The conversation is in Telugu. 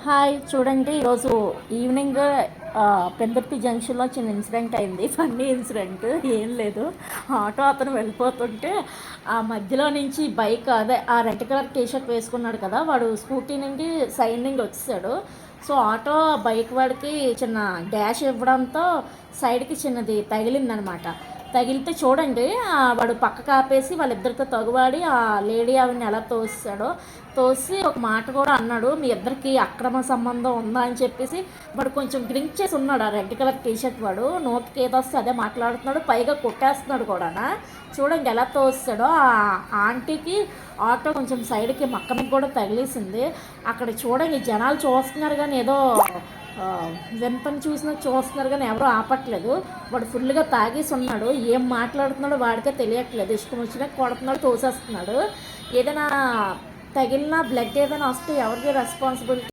హాయ్ చూడండి, ఈరోజు ఈవినింగ్ పెందుర్తి జంక్షన్లో చిన్న ఇన్సిడెంట్ అయింది. ఫన్నీ ఇన్సిడెంట్ ఏం లేదు. ఆటో అతను వెళ్ళిపోతుంటే ఆ మధ్యలో నుంచి బైక్, అదే ఆ రెడ్ కలర్ టీషర్ట్ వేసుకున్నాడు కదా, వాడు స్కూటీ నుండి సైడ్ నుండి వచ్చేసాడు. సో ఆటో బైక్ వాడికి చిన్న డాష్ ఇవ్వడంతో సైడ్కి చిన్నది తగిలిందనమాట. తగిలితే చూడండి, వాడు పక్కకు ఆపేసి వాళ్ళిద్దరితో తగువాడి ఆ లేడీ ఆవిడని ఎలా తోసాడో, తోసి ఒక మాట కూడా అన్నాడు, మీ ఇద్దరికి అక్రమ సంబంధం ఉందా అని చెప్పేసి. వాడు కొంచెం డ్రింక్ చేసి ఉన్నాడు, ఆ రెడ్ కలర్ టీషర్ట్ వాడు. నోటికి ఏదో వస్తే అదే మాట్లాడుతున్నాడు, పైగా కొట్టేస్తున్నాడు కూడా. చూడండి ఎలా తోస్తాడో. ఆ ఆంటీకి ఆటో కొంచెం సైడ్కి మక్క మీద కూడా తగిలేసింది. అక్కడ చూడండి జనాలు చూస్తున్నారు కానీ ఏదో వెంపని చూసినా చూస్తున్నారు కానీ ఎవరు ఆపట్లేదు. వాడు ఫుల్గా తాగేసి ఉన్నాడు, ఏం మాట్లాడుతున్నాడో వాడికే తెలియట్లేదు. ఇష్టం వచ్చినా కొడుతున్నాడు, తోసేస్తున్నాడు. ఏదైనా తగిలిన బ్లడ్ ఏదైనా వస్తే ఎవరికి రెస్పాన్సిబిలిటీ?